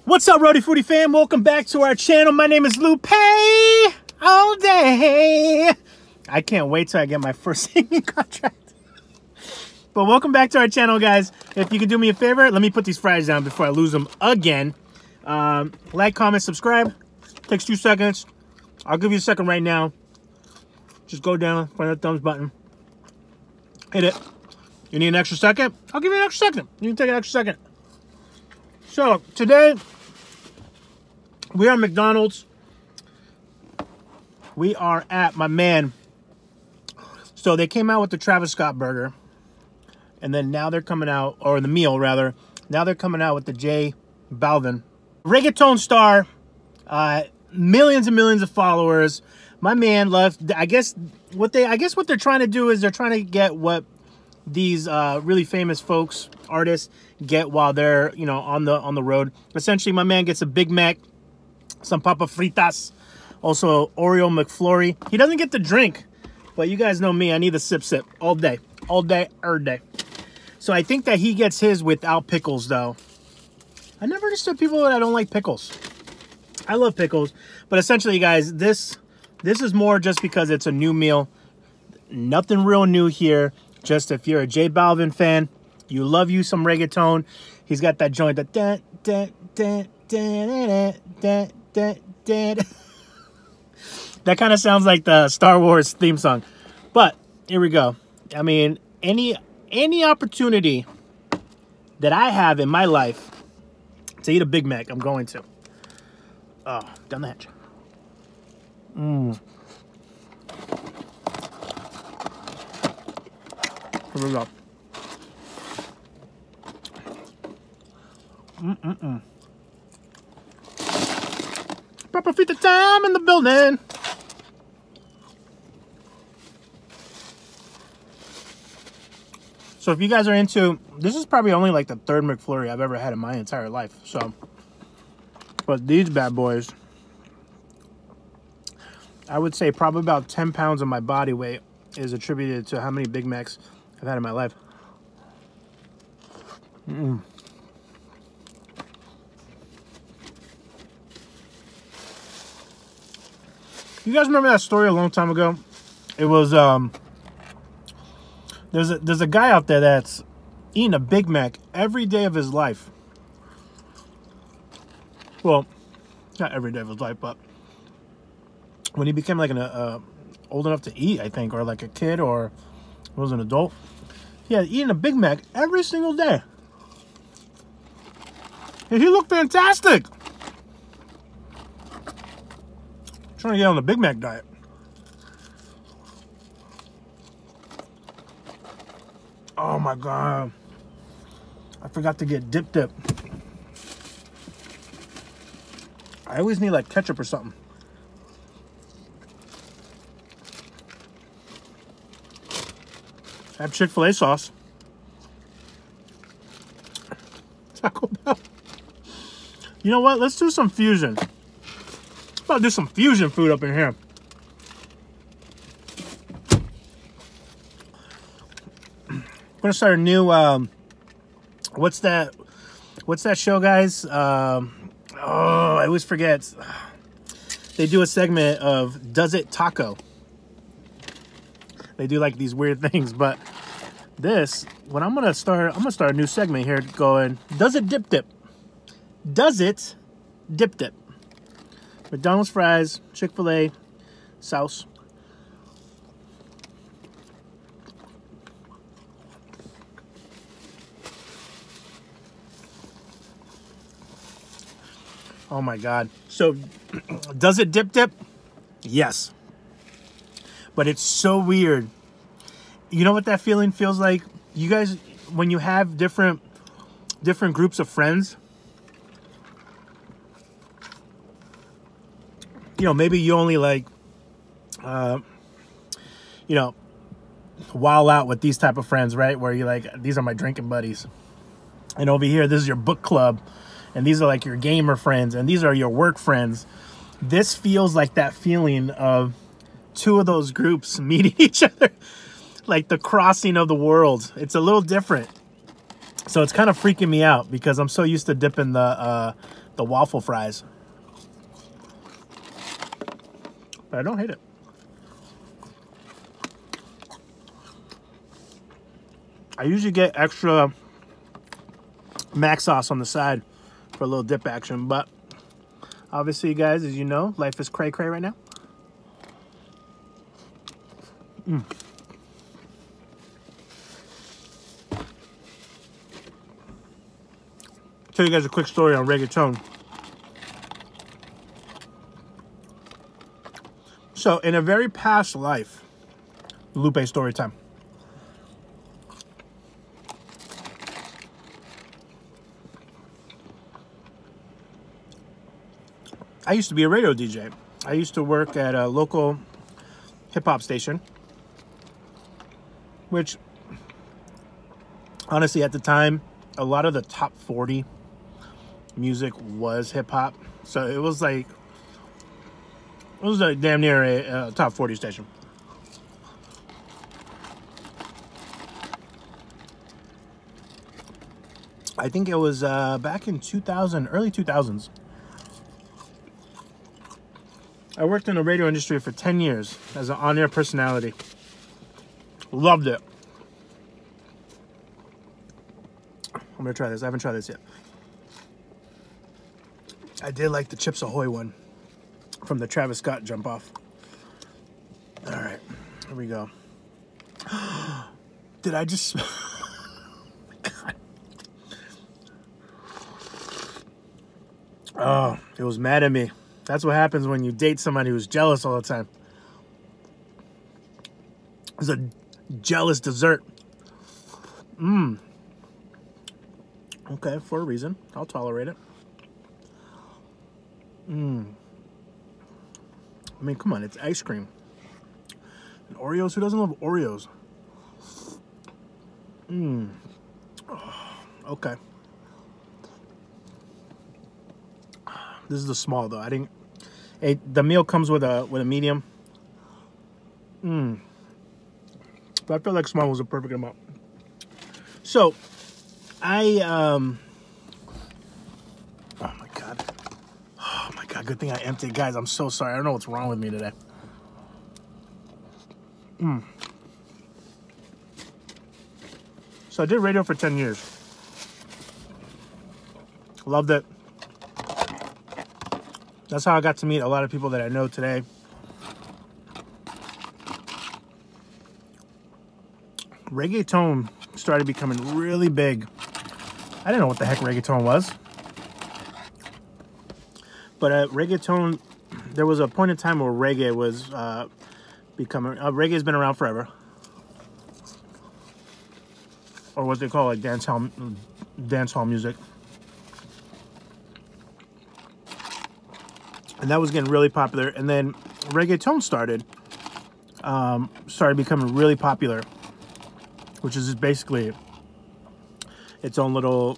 What's up, Rhody Foody fam? Welcome back to our channel. My name is Lupe all day. I can't wait till I get my first singing contract. But welcome back to our channel, guys. If you can do me a favor, let me put these fries down before I lose them again. Like, comment, subscribe. Takes 2 seconds. I'll give you a second right now. Just go down, find that thumbs button. Hit it. You need an extra second? I'll give you an extra second. You can take an extra second. So, today, we are at McDonald's. We are at my man. So, they came out with the Travis Scott burger. And then now they're coming out, or the meal, rather. Now they're coming out with the J Balvin. Reggaeton star. Millions and millions of followers. My man left. I guess what they're trying to do is they're trying to get what these really famous folks, artists, get while they're, you know, on the road. Essentially, my man gets a Big Mac, some papa fritas, also Oreo McFlurry. He doesn't get the drink, but you guys know me. I need the sip all day, every day. So I think that he gets his without pickles, though. I never understood people that don't like pickles. I love pickles, but essentially, guys, this is more just because it's a new meal. Nothing real new here. Just if you're a J Balvin fan, you love you some reggaeton. He's got that joint that that kind of sounds like the Star Wars theme song. But here we go. I mean, any opportunity that I have in my life to eat a Big Mac, I'm going to. Oh, down the hatch. Here we go. Papa Fita time in the building. So if you guys are into, this is probably only like the 3rd McFlurry I've ever had in my entire life. So, but these bad boys, I would say probably about 10 pounds of my body weight is attributed to how many Big Macs I've had in my life. You guys remember that story a long time ago? It was there's a guy out there that's eating a Big Mac every day of his life. Well, not every day of his life, but when he became like an old enough to eat, I think, or like a kid or was an adult, yeah, eating a Big Mac every single day. And he looked fantastic. Trying to get on the Big Mac diet. Oh my God. I forgot to get dip. I always need like ketchup or something. I have Chick-fil-A sauce. Taco Bell. You know what? Let's do some fusion. Let's about to do some fusion food up in here. I'm gonna start a new what's that show, guys? Oh, I always forget. They do a segment of Does It Taco. They do like these weird things, but this, when I'm gonna start a new segment here going, Does it dip? Does it dip? McDonald's fries, Chick-fil-A sauce. Oh my God. So, does it dip? Yes. But it's so weird. You know what that feeling feels like? You guys, when you have different groups of friends, you know, maybe you only like, you know, wild out with these type of friends, right? Where you're like, these are my drinking buddies. And over here, this is your book club. And these are like your gamer friends. And these are your work friends. This feels like that feeling of 2 of those groups meeting each other. Like the crossing of the worlds. It's a little different. So it's kind of freaking me out because I'm so used to dipping the the waffle fries. But I don't hate it. I usually get extra mac sauce on the side for a little dip action, but obviously, you guys, as you know, life is cray-cray right now. Tell you guys a quick story on Reggaeton. So, in a very past life, Lupe story time. I used to be a radio DJ. I used to work at a local hip-hop station, which, honestly, at the time, a lot of the top 40 music was hip-hop. So it was like damn near a top 40 station. I think it was back in 2000, early 2000s. I worked in the radio industry for 10 years as an on-air personality. Loved it. I'm gonna try this. I haven't tried this yet. I did like the Chips Ahoy one from the Travis Scott jump off. All right, here we go. Did I just... God. Oh, it was mad at me. That's what happens when you date somebody who's jealous all the time. It's a jealous dessert. Okay, for a reason. I'll tolerate it. I mean, come on, it's ice cream. And Oreos? Who doesn't love Oreos? Okay. This is the small though. The meal comes with a medium. But I feel like small was a perfect amount. So oh my god. Oh my god, good thing I emptied. Guys, I'm so sorry. I don't know what's wrong with me today. So I did radio for 10 years. Loved it. That's how I got to meet a lot of people that I know today. Reggaeton started becoming really big. I didn't know what the heck reggaeton was. But reggaeton, there was a point in time where reggae was becoming... reggae's been around forever. Or what they call like dance hall music. And that was getting really popular. And then reggaeton started becoming really popular, which is basically its own little,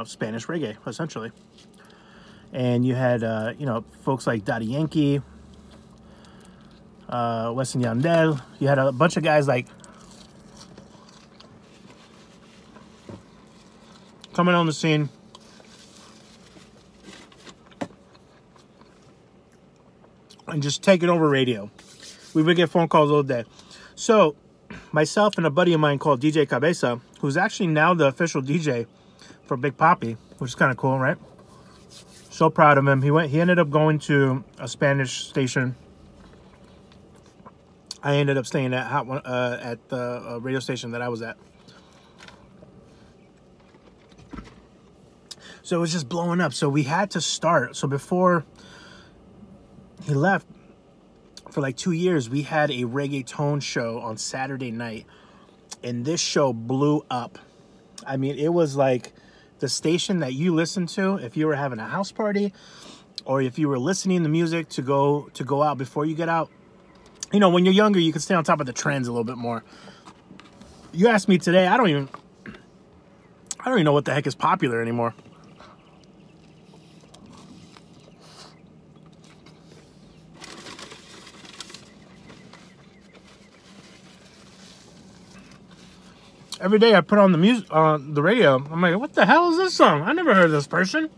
Spanish reggae, essentially. And you had, folks like Daddy Yankee, Wisin Yandel. You had a bunch of guys like coming on the scene. And just taking over radio. We would get phone calls all day. So, myself and a buddy of mine called DJ Cabeza, who's actually now the official DJ for Big Papi, which is kind of cool, right? So proud of him. He ended up going to a Spanish station. I ended up staying at the radio station that I was at. So it was just blowing up. So we had to start. So before he left, for like 2 years, we had a reggaeton show on Saturday night. And this show blew up. I mean, it was like the station that you listen to if you were having a house party, or if you were listening to music to go out before you get out. You know, when you're younger, you can stay on top of the trends a little bit more. You ask me today, I don't even know what the heck is popular anymore. Every day I put on the music on the radio. I'm like, what the hell is this song? I never heard of this person.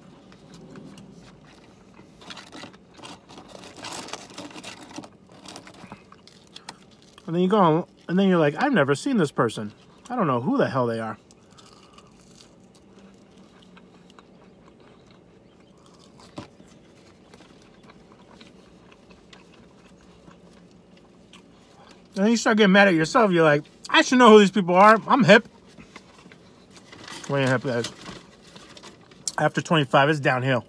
And then you go, and then you're like, I've never seen this person. I don't know who the hell they are. And then you start getting mad at yourself. You're like, I should know who these people are. I'm hip. We ain't hip, guys. After 25, it's downhill.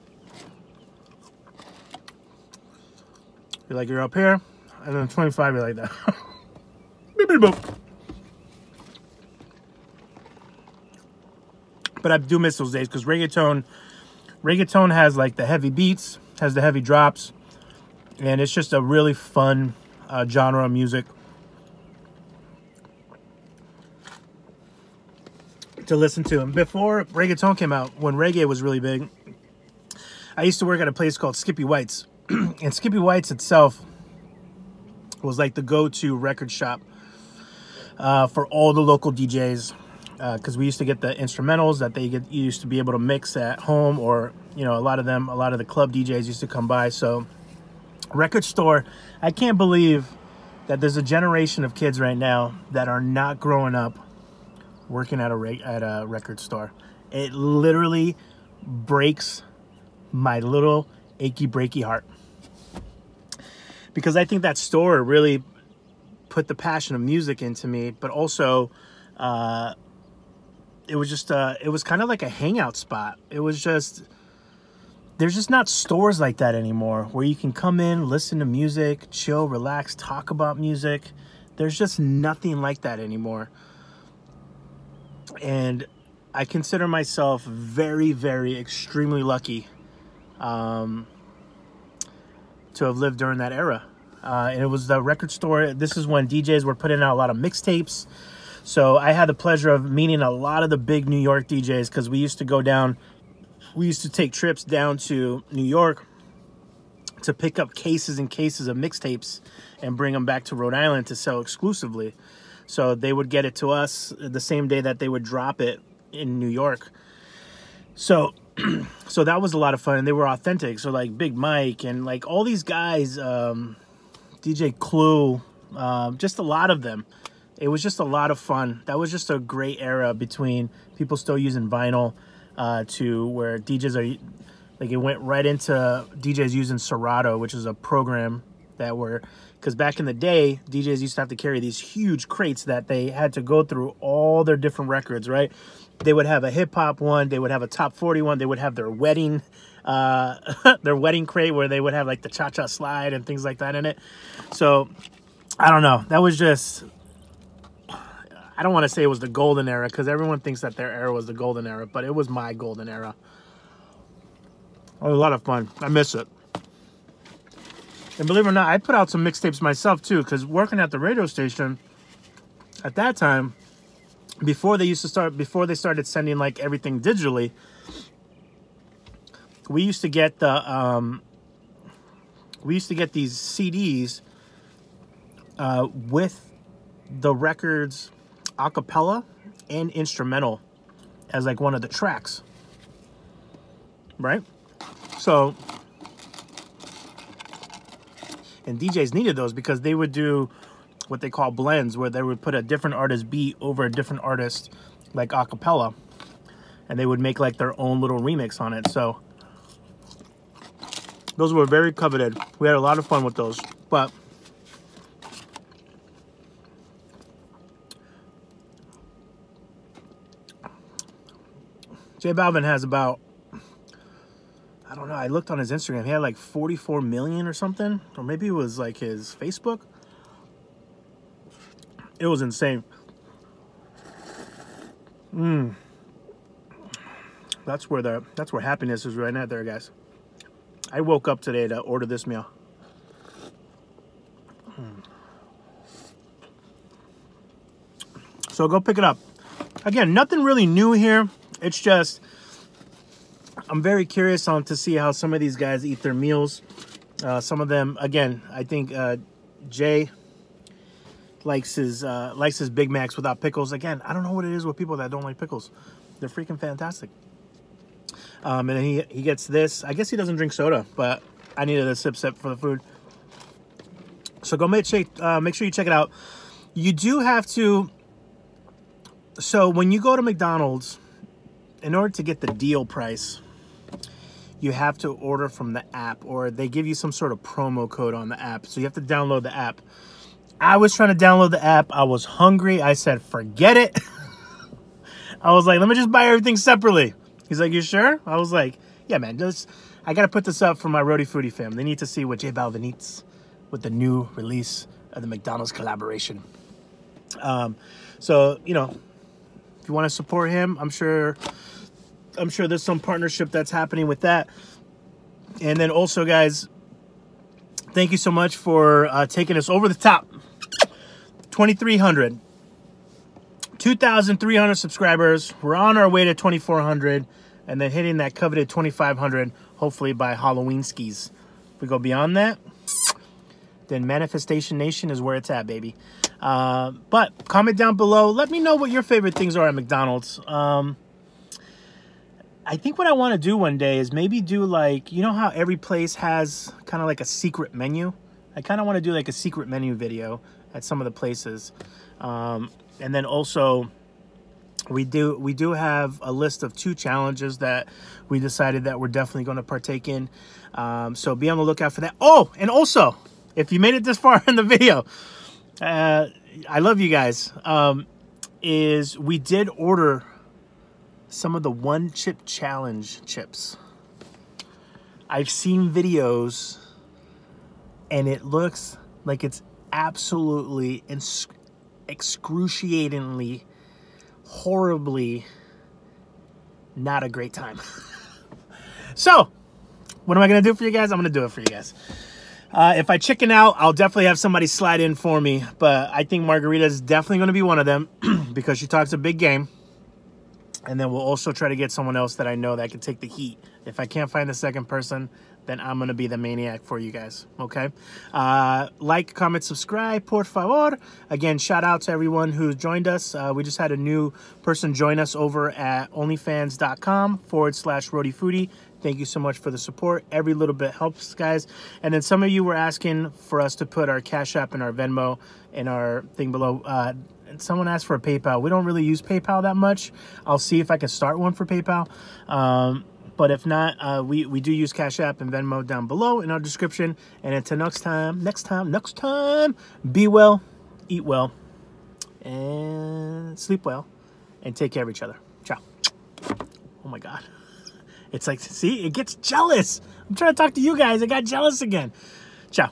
You're like, you're up here. And then 25, you're like that. Beep, beep, boop. But I do miss those days because reggaeton has like the heavy beats, has the heavy drops. And it's just a really fun genre of music to listen to. And before reggaeton came out, when reggae was really big, I used to work at a place called Skippy White's. And Skippy White's itself was like the go-to record shop for all the local DJs, because we used to get the instrumentals that you used to be able to mix at home, or you know, a lot of the club DJs used to come by. So record store, I can't believe that there's a generation of kids right now that are not growing up working at a record store. It literally breaks my little achy breaky heart, because I think that store really put the passion of music into me, but also it was kind of like a hangout spot. It was just, there's just not stores like that anymore where you can come in, listen to music, chill, relax, talk about music. There's just nothing like that anymore. And I consider myself very, very extremely lucky to have lived during that era. And it was the record store. This is when DJs were putting out a lot of mixtapes. So I had the pleasure of meeting a lot of the big New York DJs, because we used to take trips down to New York to pick up cases and cases of mixtapes and bring them back to Rhode Island to sell exclusively. So they would get it to us the same day that they would drop it in New York. So that was a lot of fun, and they were authentic. So like Big Mike and like all these guys, DJ Clue, just a lot of them. It was just a lot of fun. That was just a great era between people still using vinyl to where DJs are, like, it went right into DJs using Serato, which is a program that were, because back in the day, DJs used to have to carry these huge crates that they had to go through all their different records, right? They would have a hip-hop one, they would have a top 40 one, they would have their wedding crate where they would have like the cha-cha slide and things like that in it. So I don't know, that was just, I don't want to say it was the golden era, because everyone thinks that their era was the golden era, but it was my golden era. It was a lot of fun. I miss it. And believe it or not, I put out some mixtapes myself too, because working at the radio station at that time, before they started sending like everything digitally, we used to get these CDs with the records a cappella and instrumental as like one of the tracks, right? So, and DJs needed those because they would do what they call blends, where they would put a different artist beat over a different artist, like a cappella, and they would make like their own little remix on it. So those were very coveted. We had a lot of fun with those. But J Balvin has about, I don't know, I looked on his Instagram, he had like 44 million or something, or maybe it was like his Facebook. It was insane. That's where happiness is right now there, guys. I woke up today to order this meal. So go pick it up. Again, nothing really new here. It's just, I'm very curious to see how some of these guys eat their meals. Some of them, again, I think Jay likes his Big Macs without pickles. Again, I don't know what it is with people that don't like pickles. They're freaking fantastic. And then he gets this. I guess he doesn't drink soda, but I needed a sip for the food. So go make sure you check it out. You do have to, so when you go to McDonald's, in order to get the deal price, you have to order from the app, or they give you some sort of promo code on the app. So you have to download the app. I was trying to download the app. I was hungry. I said, forget it. I was like, let me just buy everything separately. He's like, you sure? I was like, yeah, man, I got to put this up for my Rhody Foody fam. They need to see what J Balvin eats with the new release of the McDonald's collaboration. So, you know, if you want to support him, I'm sure there's some partnership that's happening with that. And then also, guys, thank you so much for taking us over the top. 2,300. 2,300 subscribers. We're on our way to 2,400. And then hitting that coveted 2,500, hopefully by Halloween skis. If we go beyond that, then Manifestation Nation is where it's at, baby. But comment down below. Let me know what your favorite things are at McDonald's. I think what I want to do one day is maybe do like, you know how every place has kind of like a secret menu? I kind of want to do like a secret menu video at some of the places. And then also, we do have a list of 2 challenges that we decided that we're definitely going to partake in. So be on the lookout for that. Oh, and also, if you made it this far in the video, I love you guys. Is we did order some of the 1 chip challenge chips. I've seen videos and it looks like it's absolutely excruciatingly, horribly not a great time. So what am I going to do for you guys? I'm going to do it for you guys. If I chicken out, I'll definitely have somebody slide in for me. But I think Margarita is definitely going to be one of them because she talks a big game. And then we'll also try to get someone else that I know that can take the heat. If I can't find the second person, then I'm going to be the maniac for you guys. Okay? Like, comment, subscribe, por favor. Again, shout out to everyone who joined us. We just had a new person join us over at onlyfans.com/Rhody Foody. Thank you so much for the support. Every little bit helps, guys. And then some of you were asking for us to put our Cash App and our Venmo in our thing below. Someone asked for a PayPal. We don't really use PayPal that much. I'll see if I can start one for PayPal. But if not, we do use Cash App and Venmo down below in our description. And until next time, be well, eat well, and sleep well, and take care of each other. Ciao. Oh my God. It's like, see, it gets jealous. I'm trying to talk to you guys. I got jealous again. Ciao.